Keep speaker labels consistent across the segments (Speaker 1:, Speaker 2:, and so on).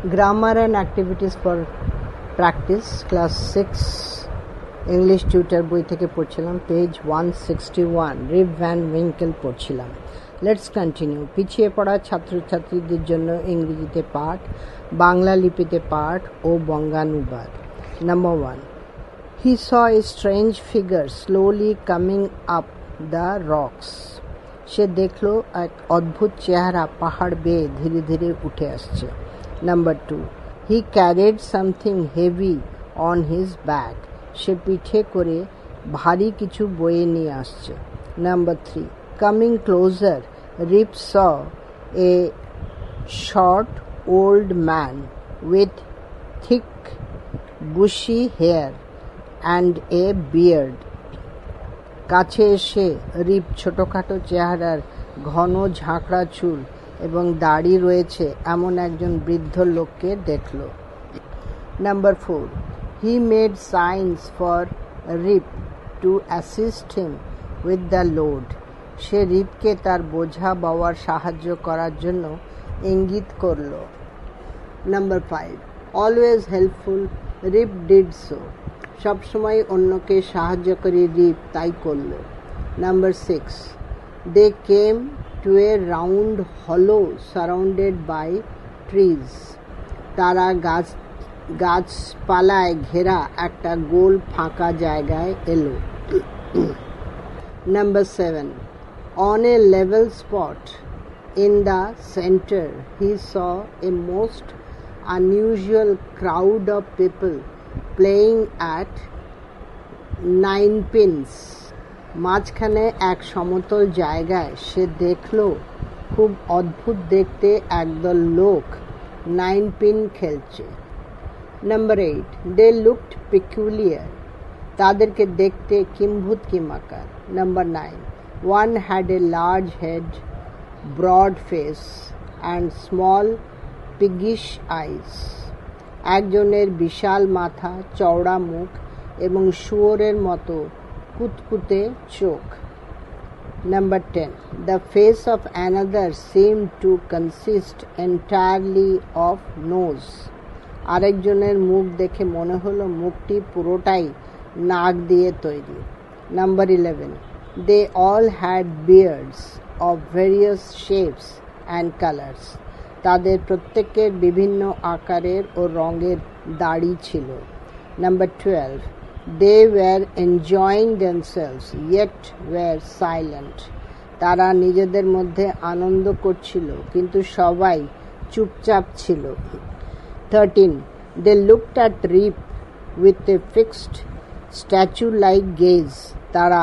Speaker 1: Grammar and activities for practice, class 6 English tutor বই থেকে পড়ছিলাম, পেজ 161, রিপ ভ্যান উইঙ্কেল পড়ছিলাম। Let's continue. পিছিয়ে পড়া ছাত্রছাত্রীদের জন্য ইংরেজিতে পাঠ, বাংলা লিপিতে পাঠ ও বঙ্গানুবাদ। Number 1, he saw a strange figure slowly coming up the rocks. সে দেখলো এক অদ্ভুত চেহারা পাহাড় বেয়ে ধীরে ধীরে উঠে আসছে। Number 2, he carried something heavy on his back. সে পিঠে করে ভারী কিছু বয়ে নিয়ে আসছে। Number 3, coming closer, Rip saw a short old man with thick bushy hair and a beard. কাছে এসে রিপ ছোটখাটো চেহারার ঘন ঝাঁকড়া চুল এবং দাড়ি রয়েছে এমন একজন বৃদ্ধ লোককে দেখল। Number 4, he made signs for Rip to assist him with the load. সে রিপকে তার বোঝা বওয়ার সাহায্য করার জন্য ইঙ্গিত করল। Number 5, always helpful, Rip did so. সবসময় অন্যকে সাহায্যকারী রিপ তাই করল। Number 6, they came to a round hollow surrounded by trees. তারা গাছপালায় ঘেরা একটা গোল ফাঁকা জায়গায় এলো। Number 7, on a level spot in the center, he saw a most unusual crowd of people playing at ninepins. মাঝখানে এক সমতল জায়গায় সে দেখল খুব অদ্ভুত দেখতে একদল লোক 9 পিন খেলছে। Number 8, they looked peculiar. তাদেরকে দেখতে কিম্ভূত কিমাকার। Number 9, one had a large head, broad face and small piggish eyes. একজনের বিশাল মাথা, চওড়া মুখ এবং শুয়োরের মতো কুতকুতে চোখ। Number 10, the face of another seemed to consist entirely of nose. আরেকজনের মুখ দেখে মনে হলো মুখটি পুরোটাই নাক দিয়ে তৈরি। Number 11, they all had beards of various shapes and colors. তাদের প্রত্যেকের বিভিন্ন আকারের ও রঙের দাড়ি ছিল। Number 12, they were enjoying themselves yet were silent. তারা নিজেদের মধ্যে আনন্দ করছিল কিন্তু সবাই চুপচাপ ছিল। 13, they looked at Rip with a fixed statue-like gaze. তারা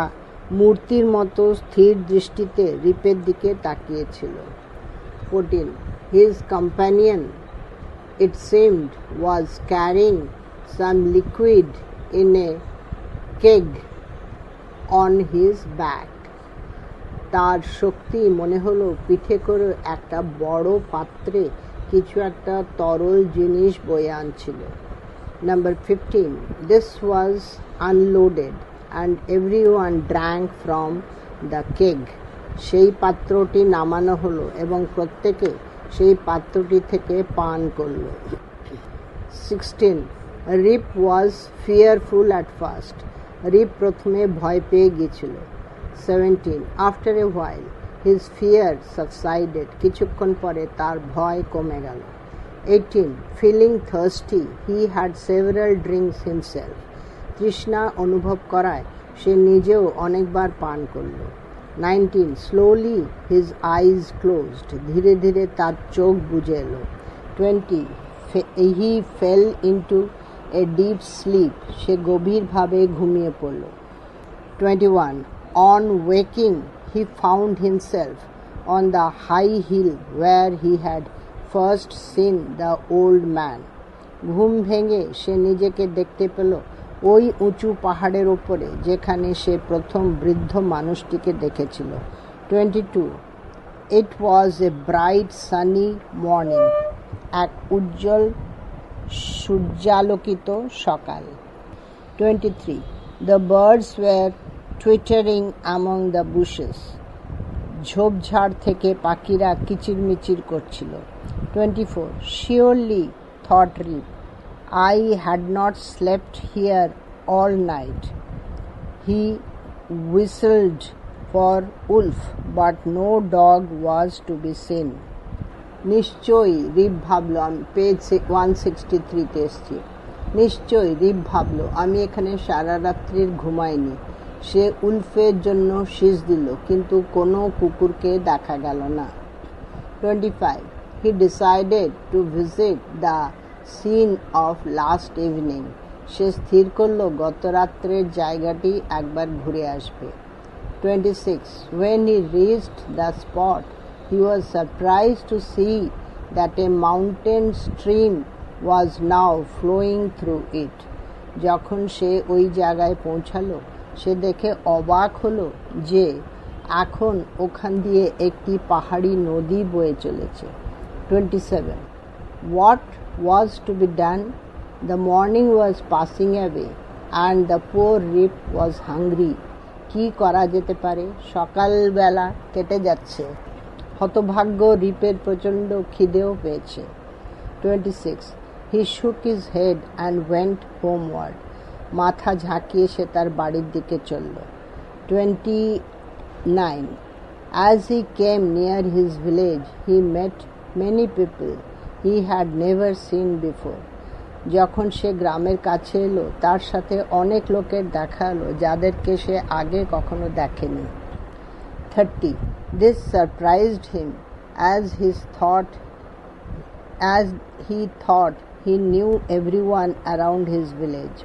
Speaker 1: মূর্তির মতো স্থির দৃষ্টিতে রিপের দিকে তাকিয়েছিল। 14, his companion, it seemed, was carrying some liquid in a keg on his back. তার শক্তি মনে হলো পিঠে করে একটা বড় পাত্রে কিছু একটা তরল জিনিস বয়ে আনছিল। Number 15, this was unloaded and everyone drank from the keg. সেই পাত্রটি নামানো হলো এবং প্রত্যেকে সেই পাত্রটি থেকে পান করল। 16, Rip was fearful at first. রিপ প্রথমে ভয় পেয়ে গিয়েছিল। 17, after a while his fear subsided. কিছুক্ষণ পরে তার ভয় কমে গেল। 18, feeling thirsty, he had several drinks himself. তৃষ্ণা অনুভব করায় সে নিজেও অনেকবার পান করল। 19, slowly his eyes closed. ধীরে ধীরে তার চোখ বুজে এলো। 20, he fell into a deep sleep. সে গভীরভাবে ঘুমিয়ে পড়ল। 21, on waking he found himself on the high hill where he had first seen the old man. ঘুম ভেঙে সে নিজেকে দেখতে পেল ওই উঁচু পাহাড়ের ওপরে যেখানে সে প্রথম বৃদ্ধ মানুষটিকে দেখেছিল। 22, it was a bright sunny morning. এক উজ্জ্বল সূর্যালোকিত সকাল। 23, the birds were twittering among the bushes. ঝোপঝাড় থেকে পাখিরা কিচিরমিচির করছিল। 24, surely thought Rip. I had not slept here all night. He whistled for Wolf, but no dog was to be seen. নিশ্চয়ই রিপ ভাবল, আমি পেজ 163-তে এসছি। নিশ্চয়ই রিপ ভাবল, আমি এখানে সারা রাত্রির ঘুমাইনি। সে উলফের জন্য শীষ দিল, কিন্তু কোনো কুকুরকে দেখা গেল না। 25. He decided to visit the scene of last evening. সে স্থির করল গত রাত্রের জায়গাটি একবার ঘুরে আসবে। 26. When he reached the spot, he was surprised to see that a mountain stream was now flowing through it. যখন সে ওই জায়গায় পৌঁছালো, সে দেখে অবাক হলো যে এখন ওখান দিয়ে একটি পাহাড়ি নদী বয়ে চলেছে। 27. What was to be done? The morning was passing away and the poor Rip was hungry. কি করা যেতে পারে? সকালবেলা কেটে যাচ্ছে, হতভাগ্য রিপের প্রচণ্ড খিদেও পেয়েছে। 26. He shook his head and went homeward. মাথা ঝাঁকিয়ে সে তার বাড়ির দিকে চলল। 29. As he came near his village, he met many people he had never seen before. যখন সে গ্রামের কাছে এলো, তার সাথে অনেক লোকের দেখা হলো যাদেরকে সে আগে কখনো দেখেনি। 30. This surprised him as he thought he knew everyone around his village.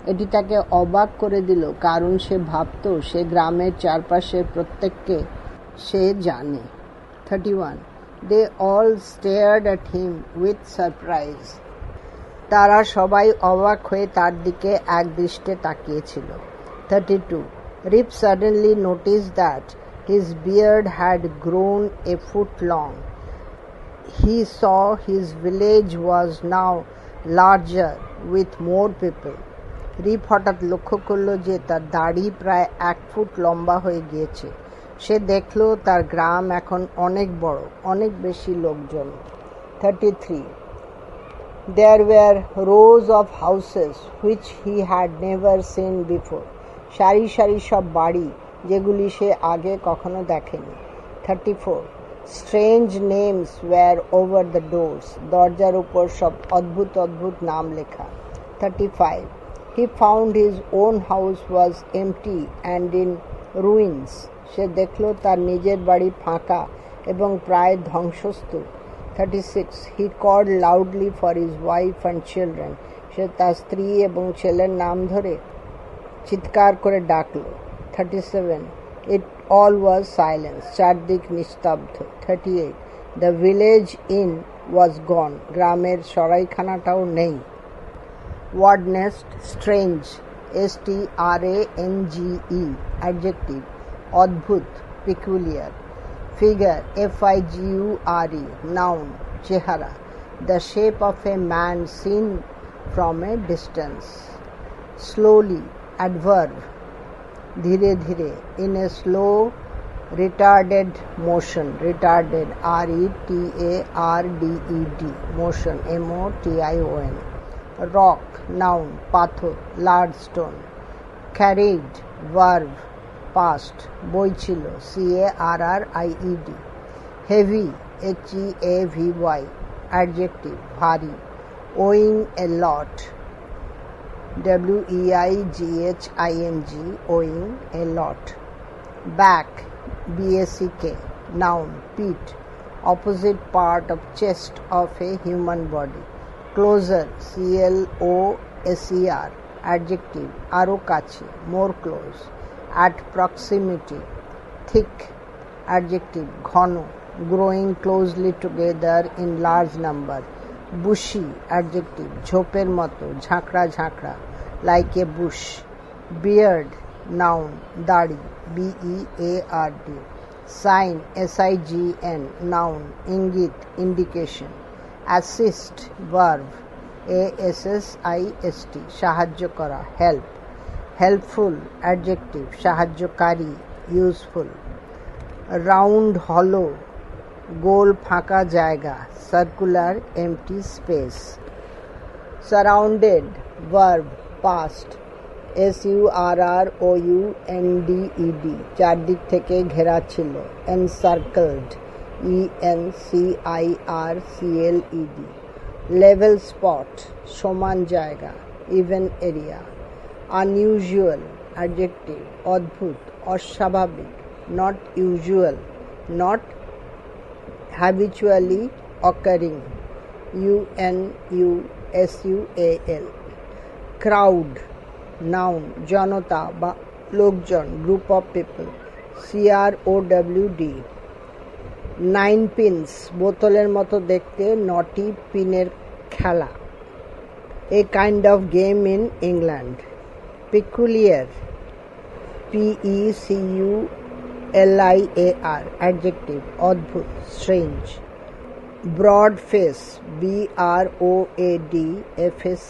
Speaker 1: এটি তাকে অবাক করে দিল, কারণ সে ভাবত সে গ্রামের চারপাশের প্রত্যেককে সে জানে। 31. They all stared at him with surprise. তারা সবাই অবাক হয়ে তার দিকে একদৃষ্টে তাকিয়েছিল। 32. Rip suddenly noticed that his beard had grown a foot long. He saw his village was now larger with more people. রিপ হঠাৎ লক্ষ্য করল যে তার দাড়ি প্রায় 1 ফুট লম্বা হয়ে গিয়েছে। সে দেখল তার গ্রাম এখন অনেক বড়, অনেক বেশি লোকজন। 33. There were rows of houses which he had never seen before. সারি সারি সব বাড়ি, যেগুলি সে আগে কখনো দেখেনি। 34. Strange names were over the doors. দরজার উপর সব অদ্ভুত অদ্ভুত নাম লেখা। 35. He found his own house was empty and in ruins. সে দেখল তার নিজের বাড়ি ফাঁকা এবং প্রায় ধ্বংসস্তূপ। 36. He called loudly for his wife and children. সে তার স্ত্রী এবং ছেলের নাম ধরে চিৎকার করে ডাকল। 37. It all was silence. চারদিক নিস্তব্ধ। 38. The village inn was gone. গ্রামের সরাইখানাটাও নেই। Word nest, strange, strange, adjective, অদ্ভুত, peculiar. Figure, figure, noun, চেহারা, the shape of a man seen from a distance. Slowly, adverb, ধীরে ধীরে, in a slow retarded motion, retarded, retarded, motion, motion. Rock, noun, পাথর, large stone. Carried, verb, past, বই ছিল, carried. Heavy, heavy, adjective, ভারী. Owing a lot, weiging, owing a lot. Back, back, noun, pit, opposite part of chest of a human body. Closer, closer, adjective, আরো কাছে, more close. At proximity, thick, adjective, ঘন, growing closely together in large number. Bushy, adjective, ঝোপের মতো, ঝাঁকড়া ঝাঁকড়া, like a bush. Beard, noun, দাড়ি, beard. Sign, sign, noun, ইঙ্গিত, indication. Assist, verb, assist, সাহায্য করা, help. Helpful, adjective, সাহায্যকারী, useful. Round, hollow, গোল ফাঁকা জায়গা, circular, empty space. Surrounded, verb, past, surrounded, চারদিক থেকে ঘেরা ছিল। Encircled, encircled, level spot, সমান জায়গা, even area। Unusual, adjective, অদ্ভুত, অস্বাভাবিক, not usual, not habitually occurring, unusual। Crowd, noun, জনতা বা লোকজন, group of people, crowd। 9 pins, বোতলের মতো দেখতে 9টি পিনের খেলা, a kind of game in England। Peculiar, peculiar, adjective, অদ্ভুত, strange। Broad face, broadface,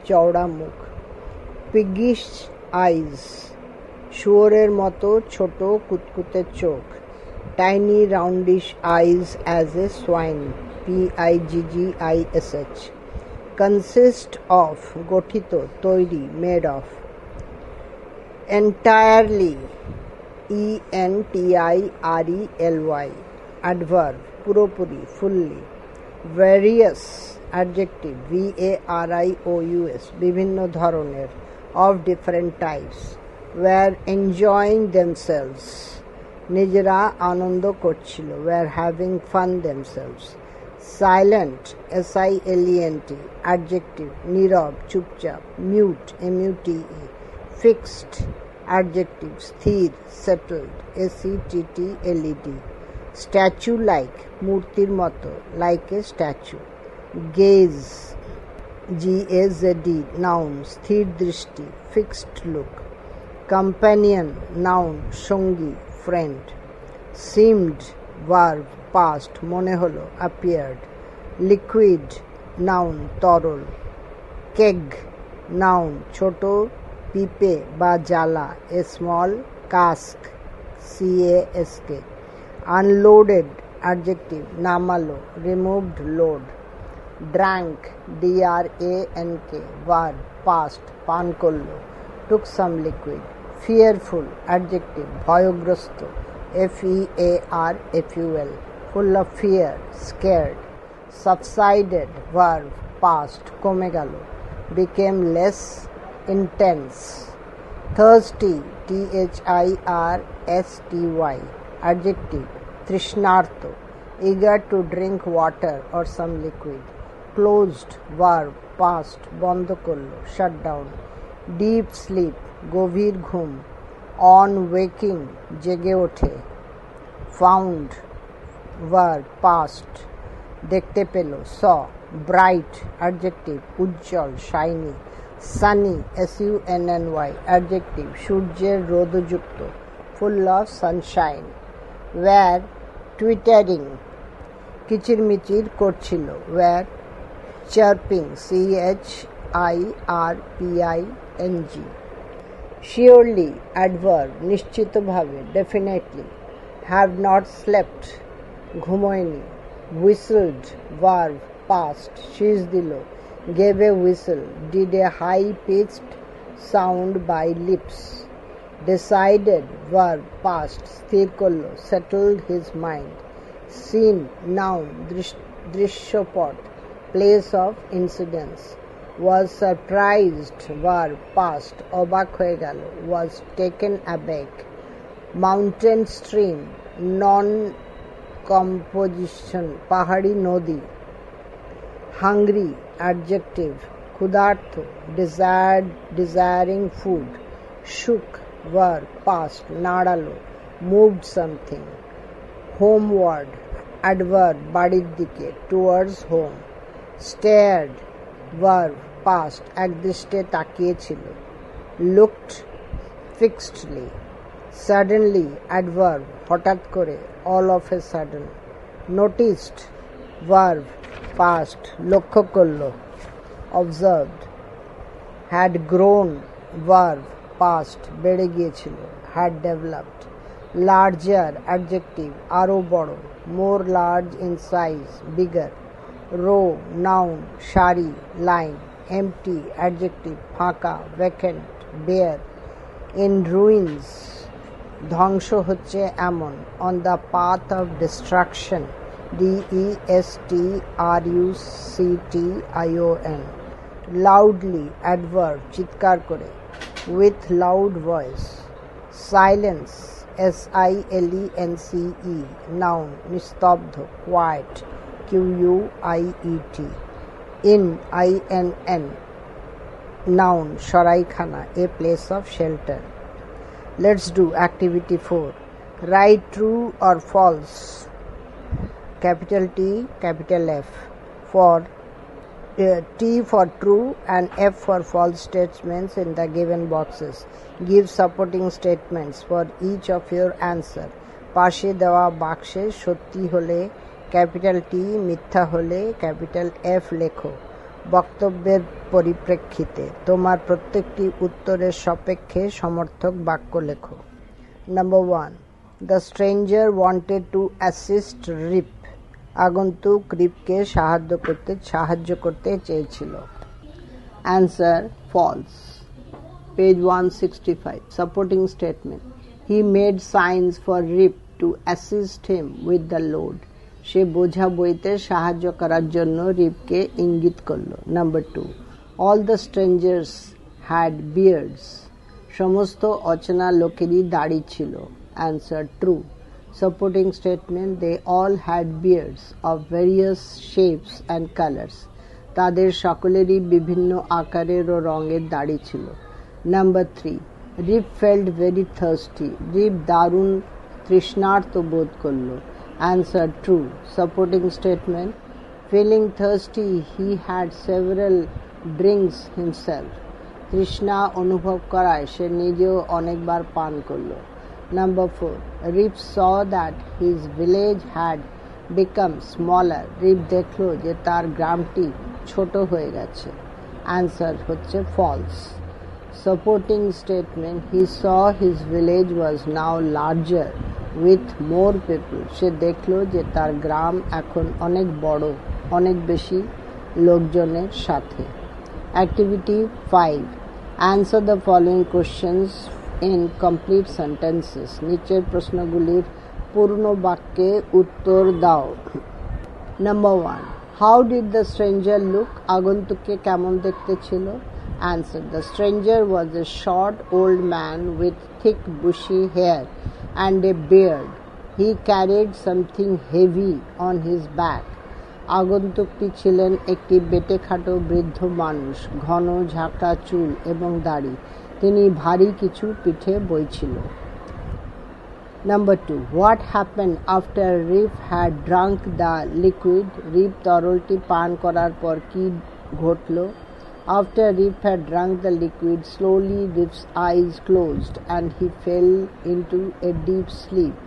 Speaker 1: চওড়া মুখ। Piggish eyes, শুয়োরের মতো ছোট কুতকুতে চোখ। Tiny roundish eyes as a swine, piggish। Consist of, গঠিত, তৈরি, made of। Entirely, entirely, adverb, পুরোপুরি, fully। Various, adjective, various, বিভিন্ন ধরনের, of different types। Were enjoying themselves, নিজেরা আনন্দ করছিল, were having fun themselves। Silent, silent, adjective, নীরব, চুপচাপ। Mute, mute। Fixed, adjective, স্থির, settled, settled। Statue like, মূর্তির মতো, like a statue। Gaze, gazed, noun, স্থির দৃষ্টি, fixed look। Companion, noun, সঙ্গী, friend। Seemed, verb, past, মনে হলো, appeared। Liquid, noun, তরল। Keg, noun, ছোট পিপে বা জালা, a small cask, cask। Unloaded, adjective, নামালো, removed load। Drank, drank, verb, past, পান করলো, took some liquid। Fearful, adjective, ভয়গ্রস্ত, fearful, full of fear, scared। Subsided, verb, past, কমে গেল, became less intense। Thirsty, thirsty, adjective, তৃষ্ণার্ত, eager to drink water or some liquid। Closed, verb, past, বন্ধ করলো, shut down। Deep sleep, গভীর ঘুম। On waking, জেগে ওঠে। Found, verb, past, দেখতে পেল, saw। Bright, adjective, উজ্জ্বল, shiny। Sunny, sunny, adjective, সূর্যের রোদযুক্ত, full of sunshine। Were twittering, কিচিরমিচির করছিল, were chirping, chirping। Surely, adverb, নিশ্চিতভাবে, definitely। Have not slept, ঘুমোয়নি। Whistled, verb, past, শীষ দিল, gave a whistle, did a high-pitched sound by lips। Decided, verb, past, স্থির করল, settled his mind। Seen, noun, দৃশ্যপট, place of incidence। Was surprised, verb, past, অবাক হয়ে গেল, was taken aback। Mountain stream, non-composition, পাহাড়ি নদী। Hungry, adjective, ক্ষুধার্ত, desiring food। Shook, verb, past, নাড়ালো, moved something। Homeward, adverb, বাড়ির দিকে, towards home। Stared, verb, past, একদৃষ্টে তাকিয়েছিল। Looked, fixedly। Suddenly, adverb, হঠাৎ করে, all of a sudden। Noticed, verb, past, লক্ষ্য করল, observed। Had grown, verb, past, বেড়ে গিয়েছিল, had developed। Larger, adjective, আরো বড়, more large in size, bigger। Row, noun, সারি, line, empty, adjective, ফাঁকা, vacant, bare, in ruins, ধ্বংস হচ্ছে এমন, on the path of destruction, destruction, loudly, adverb, চিৎকার করে, with loud voice, silence, silence, noun, নিস্তব্ধ, quiet, quiet, inn, inn, noun, সরাইখানা, a place of shelter. Let's do activity 4. Write true or false. Capital T, capital F. For T for true and F for false statements in the given boxes. Give supporting statements for each of your answer. পাশে দেওয়া বাক্সে সত্যি হলে capital T, মিথ্যা হলে capital F লেখো। বক্তব্যের পরিপ্রেক্ষিতে তোমার প্রত্যেকটি উত্তরের সাপেক্ষে সমর্থক বাক্য লেখো। Number 1. The stranger wanted to assist Rip. আগন্তুক রিপকে সাহায্য করতে চেয়েছিল। Answer false. Page 165. Supporting statement. He made signs for Rip to assist him with the load. সে বোঝা বইতে সাহায্য করার জন্য রিপকে ইঙ্গিত করল। Number 2. All the strangers had beards. সমস্ত অচেনা লোকেরই দাড়ি ছিল। Answer true. Supporting statement. They all had beards of various shapes and colors. তাদের সকলেরই বিভিন্ন আকারের ও রঙের দাড়ি ছিল। Number 3. Rip felt very thirsty. Rip দারুণ তৃষ্ণার্ত বোধ করল। Answer true. Supporting statement. Feeling thirsty, he had several drinks himself. তৃষ্ণা অনুভব করায় সে নিজেও অনেকবার পান করল। Number 4. Rip saw that his village had become smaller. Rip দেখল যে তার গ্রামটি ছোট হয়ে গেছে। Answer হচ্ছে false. Supporting statement. He saw his village was now larger with more people. সে দেখল যে তার গ্রাম এখন অনেক বড়, অনেক বেশি লোকজনের সাথে। Activity 5. Answer the following questions in complete sentences. নিচের প্রশ্নগুলির পূর্ণ বাক্যে উত্তর দাও। Number 1. How did the stranger look? আগন্তুককে কেমন দেখতে ছিল? Answer. The stranger was a short old man with thick bushy hair and a beard. He carried something heavy on his back. আগন্তুকটি ছিলেন একটি বেঁটেখাটো বৃদ্ধ মানুষ, ঘন ঝাঁকড়া চুল এবং দাড়ি। তিনি ভারী কিছু পিঠে বইছিল। Number 2. What happened after Rip had drunk the liquid? Rip তরলটি পান করার পর কি ঘটল? After Rip had drunk the liquid, slowly Rip's eyes closed and he fell into a deep sleep.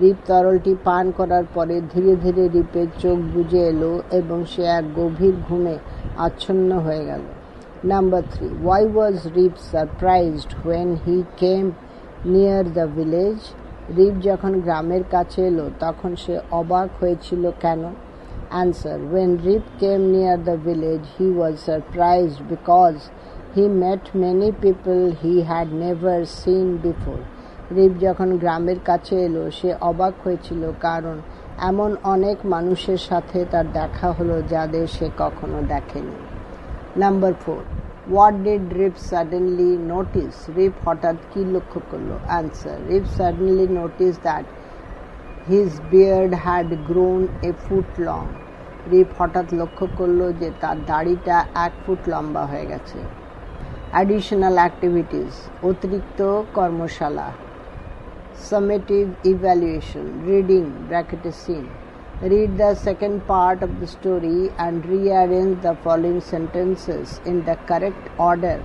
Speaker 1: Rip তরলটি পান করার পরে ধীরে ধীরে রিপের চোখ বুজে এলো এবং সে এক গভীর ঘুমে আচ্ছন্ন হয়ে গেল। Number 3. Why was Rip surprised when he came near the village? Rip যখন গ্রামের কাছে এলো তখন সে অবাক হয়েছিল কেন? Answer. When Rip came near the village, he was surprised because he met many people he had never seen before. Rip যখন গ্রামের কাছে এলো সে অবাক হয়েছিল কারণ এমন অনেক মানুষের সাথে তার দেখা হলো যাদের সে কখনো দেখেনি। Number 4. What did Rip suddenly notice? Rip হঠাৎ কি লক্ষ্য করলো? Answer. Rip suddenly noticed that his beard had grown a foot long. Rip হঠাৎ লক্ষ্য করলো যে তার দাড়িটা 1 ফুট লম্বা হয়ে গেছে। Additional activities. অতিরিক্ত কর্মশালা। Summative evaluation. Reading (scene). Read the second part of the story and rearrange the following sentences in the correct order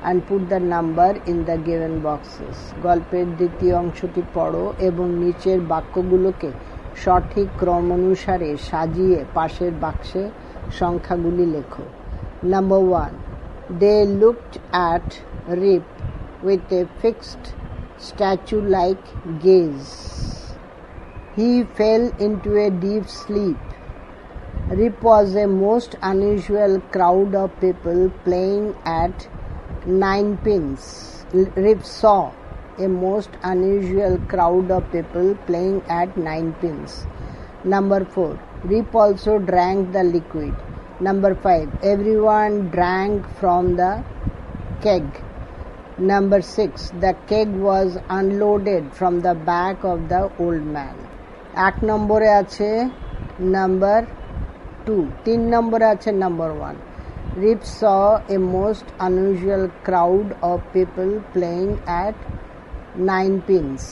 Speaker 1: and put the number in the given boxes. গল্পের দ্বিতীয় অংশটি পড়ো এবং নিচের বাক্যগুলোকে সঠিক ক্রম অনুসারে সাজিয়ে পাশের বাক্সে সংখ্যাগুলি লেখো। Number 1. They looked at Rip with a fixed statue-like gaze. He fell into a deep sleep. Rip was a most unusual crowd of people playing at ninepins. Rip saw a most unusual crowd of people playing at ninepins. Number 4. Rip also drank the liquid. Number 5. Everyone drank from the keg. Number 6. The keg was unloaded from the back of the old man. 1 নম্বরে আছে number 2. 3 নম্বরে আছে number 1. Rip saw a most unusual crowd of people playing at ninepins.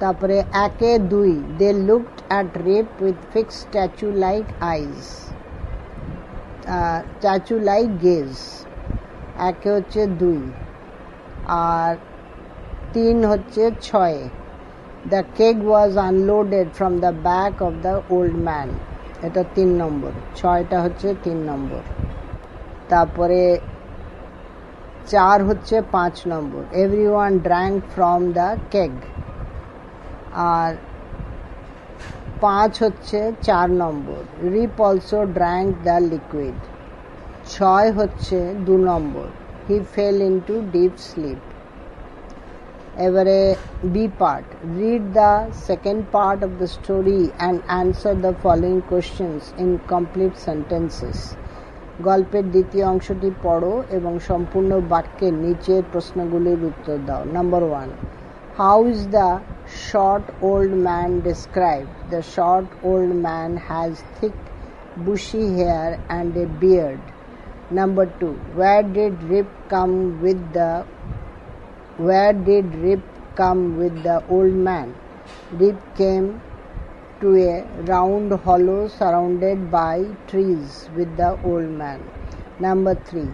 Speaker 1: তারপরে 1-2. They looked at Rip with fixed statue-like eyes. statue-like gaze. 1 হচ্ছে 2 আর 3 হচ্ছে 6. The keg was unloaded from the back of the old man. এটা 3 নম্বর. 6টা হচ্ছে 3 নম্বর. তারপরে 4 হচ্ছে 5 নম্বর. Everyone drank from the keg. আর 5 হচ্ছে 4 নম্বর. Rip also drank the liquid. 6 হচ্ছে 2 নম্বর. He fell into deep sleep. এবারে B part. Read the second part of the story and answer the following questions in complete sentences. গল্পের দ্বিতীয় অংশটি পড়ো এবং সম্পূর্ণ বাক্যের নিচের প্রশ্নগুলির উত্তর দাও. Number 1. How is the short old man described? The short old man has thick, bushy hair and a beard. Number 2. Where did Rip come with the old man? Rip came to a round hollow surrounded by trees with the old man. Number 3.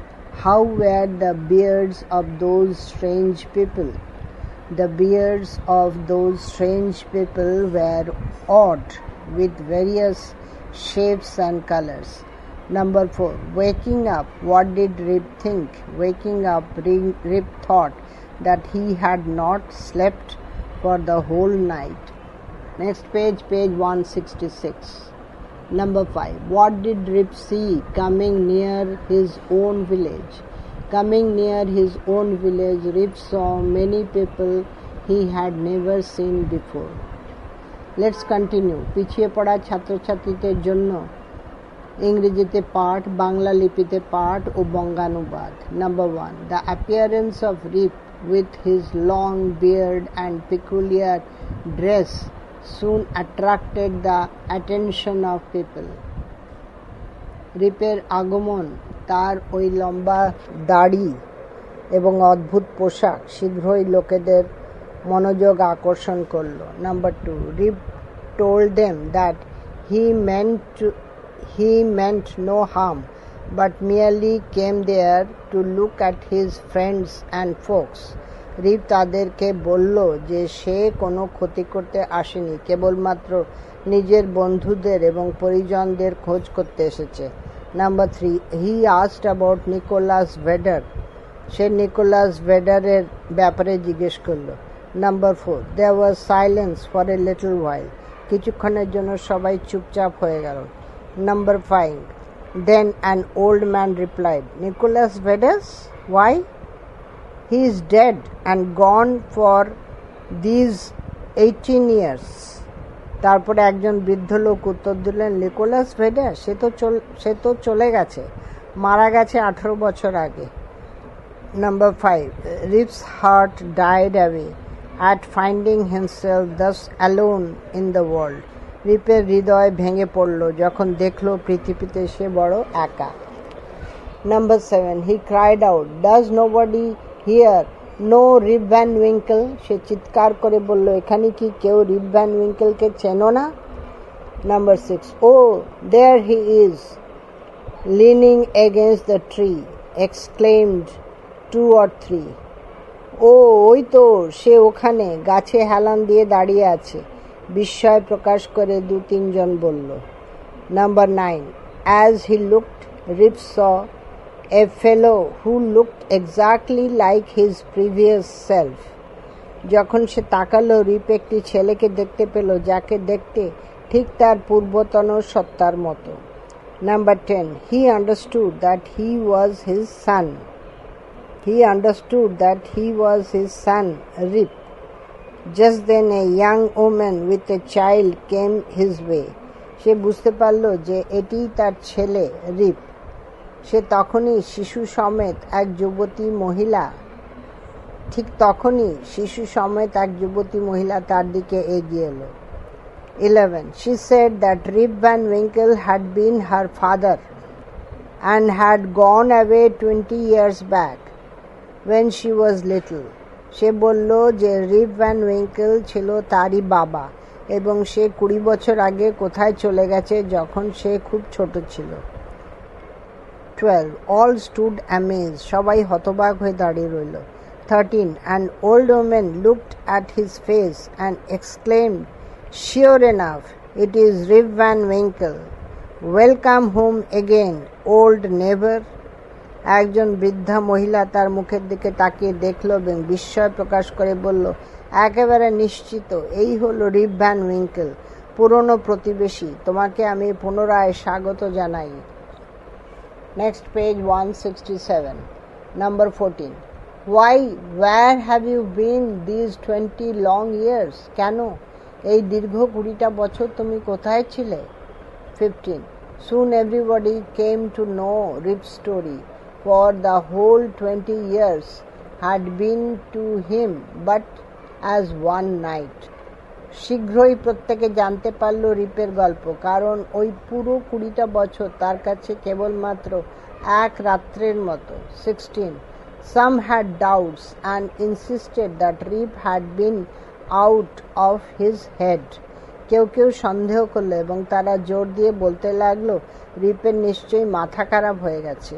Speaker 1: How were the beards of those strange people? The beards of those strange people were odd with various shapes and colors. Number 4. Waking up, what did Rip think? Waking up, Rip thought that he had not slept for the whole night. Next page 166. Number 5. What did Rip see coming near his own village? Coming near his own village, Rip saw many people he had never seen before. Let's continue. পিছিয়ে পড়া ছাত্রছাত্রীদের জন্য ইংরেজিতে পাঠ, বাংলা লিপিতে পাঠ ও বঙ্গানুবাদ. Number 1. The appearance of Rip with his long beard and peculiar dress soon attracted the attention of people. রিপের আগমন, তার ওই লম্বা দাড়ি এবং অদ্ভুত পোশাক শীঘ্রই লোকেদের মনোযোগ আকর্ষণ করল. Number 2. Rip told them that he meant no harm but merely came there to look at his friends and folks. রিপ তাদেরকে বলল যে সে কোনো ক্ষতি করতে আসেনি, কেবলমাত্র নিজের বন্ধুদের এবং পরিজনদের খোঁজ করতে এসেছে. Number 3. He asked about Nicholas Vedder. সে নিকোলাস ভেডারের ব্যাপারে জিজ্ঞেস করল. Number 4. There was silence for a little while. কিছুক্ষণের জন্য সবাই চুপচাপ হয়ে গেল. Number 5. Then an old man replied, Nicholas Vedder? Why? He is dead and gone for these 18 years. তারপরে একজন বৃদ্ধ লোক উত্তর দিলেন, নিকোলাস ভেডার সে তো চলে গেছে, মারা গেছে 18 বছর আগে. Number 5. Rip's heart died away at finding himself thus alone in the world. রিপের হৃদয় ভেঙে পড়ল যখন দেখল পৃথিবীতে সে বড় একা. Number 7. He cried out, Does nobody here know Rip Van Winkle? সে চিৎকার করে বলল, এখানে কি কেউ রিপ ভ্যান উইঙ্কেলকে চেনো না? Number 6. Oh, there he is, leaning against the tree, exclaimed 2 or 3. ওই তো সে ওখানে গাছে হেলান দিয়ে দাঁড়িয়ে আছে, বিস্ময় প্রকাশ করে 2-3 জন বলল. Number 9. As he looked, Rip saw a fellow who looked exactly like his previous self. যখন সে তাকালো, রিপ একটি ছেলেকে দেখতে পেল যাকে দেখতে ঠিক তার পূর্বতন সত্তার মতো. Number 10. He understood that he was his son. He understood that he was his son, Rip. Just then a young woman with a child came his way. সে বুঝতে পারল যে এটি তার ছেলে রিপ। সে তখনই শিশু সমেত এক যুবতী মহিলা ঠিক তখনই শিশু সমেত এক যুবতী মহিলা তার দিকে এগিয়ে এলো। 11. She said that Rip Van Winkle had been her father and had gone away 20 years back when she was little. সে বলল যে রিপ ভ্যান উইঙ্কেল ছিল তারই বাবা এবং সে 20 বছর আগে কোথায় চলে গেছে যখন সে খুব ছোট ছিল। 12. All stood amazed. সবাই হতবাক হয়ে দাঁড়িয়ে রইল। 13. An old woman looked at his face and exclaimed, "Sure enough, it is Rip Van Winkle. Welcome home again, old neighbor." একজন বৃদ্ধা মহিলা তার মুখের দিকে তাকিয়ে দেখল এবং বিস্ময় প্রকাশ করে বলল, একেবারে নিশ্চিত এই হলো রিপ ভ্যান উইঙ্কেল, পুরনো প্রতিবেশী, তোমাকে আমি পুনরায় স্বাগত জানাই। Next page 167, number 14. Why, where have you been these 20 long years? কেন এই দীর্ঘ 20টা বছর তুমি কোথায় ছিলে? 15. Soon everybody came to know Rip's story, for the whole 20 years had been to him but as one night. শীঘ্রই প্রত্যেকে জানতে পারল রিপের গল্প, কারণ ওই পুরো 20টা বছর তার কাছে কেবলমাত্র এক রাত্রের মতো। 16. Some had doubts and insisted that Rip had been out of his head. কেউ কেউ সন্দেহ করলো এবং তারা জোর দিয়ে বলতে লাগলো রিপের নিশ্চয়ই মাথা খারাপ হয়ে গেছে।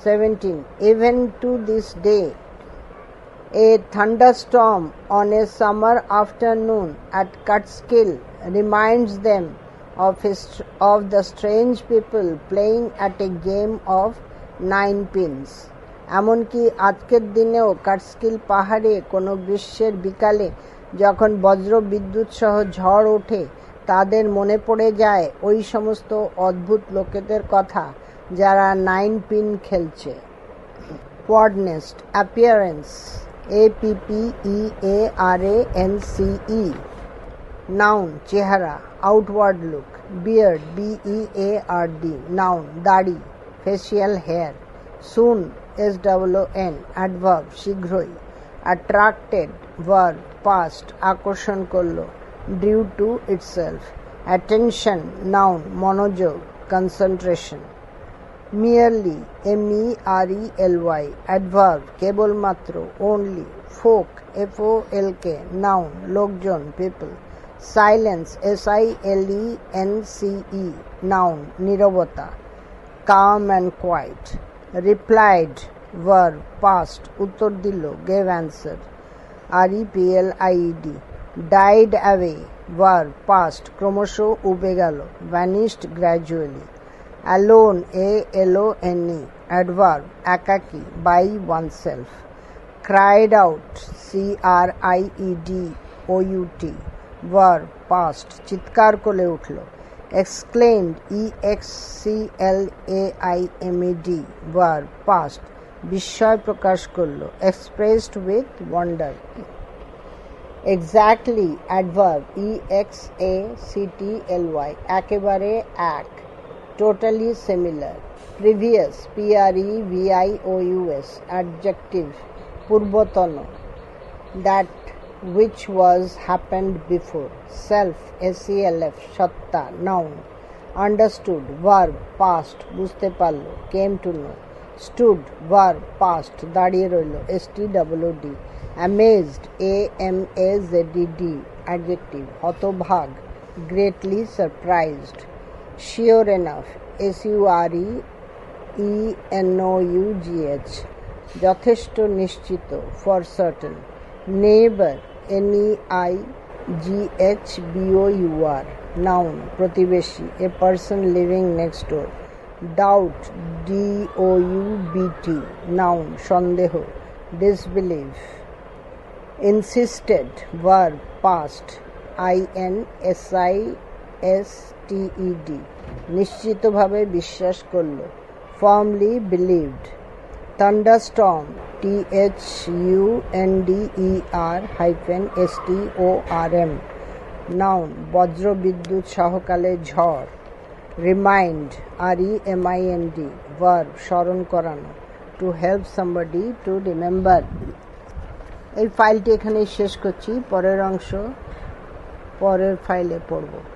Speaker 1: 17. Even to this day, a thunderstorm on a summer afternoon at Catskill reminds them of the strange people playing at a game of 9 pins. এমনকি আজকের দিনেও কাটস্কিল পাহাড়ে কোনো গ্রীষ্মের বিকালে যখন বজ্র বিদ্যুৎ সহ ঝড় ওঠে তাদের মনে পড়ে যায় ওই সমস্ত অদ্ভুত লোকেদের কথা যারা 9 পিন খেলছে। Podnest, appearance, appearance, noun, চেহারা, outward look, beard, beard, noun, দাড়ি, facial hair, soon, son, adverb, শীঘ্রই, attracted, verb, past, আকর্ষণ করলো, drew to itself, attention, noun, মনোযোগ, concentration, merely, merely, adverb, কেবলমাত্র, only, folk, folk, noun, লোকজন, people, silence, silence, noun, নীরবতা, calm and quiet, replied, verb, past, উত্তর দিল, gave answer, replied, died away, verb, past, ক্রমশ উবে গেল, vanished gradually, alone, alone, adverb, একাকী, by oneself, cried out, cried out, verb, past, চিৎকার করে উঠল, exclaimed, exclaimed, verb, past, বিস্ময় প্রকাশ করল, expressed with wonder, exactly, adverb, exactly, একেবারে এক, totally similar, previous, previous, adjective, পূর্বতন, that which was happened before, self, self, সত্তা, noun, understood, verb, past, বুঝতে পারল, came to know, stood, verb, past, দাঁড়িয়ে রইল, stwd, amazed, amazed, adjective, হতভাগ, greatly surprised, sure enough, sureenough, যথেষ্ট নিশ্চিত, for certain, neighbor, neighbor, noun, প্রতিবেশী, a person living next door, doubt, doubt, noun, সন্দেহ, disbelief, insisted, verb, past, STED, নিশ্চিতভাবে বিশ্বাস করল, firmly believed. Thunderstorm, THUNDER-STORM, noun, বজ্রবিদ্যুৎ সহকালে ঝড়. Remind, REMIND, verb, স্মরণ করানো, to help somebody to remember. এই ফাইলটি এখানেই শেষ করছি, পরের অংশ পরের ফাইলে পড়ব.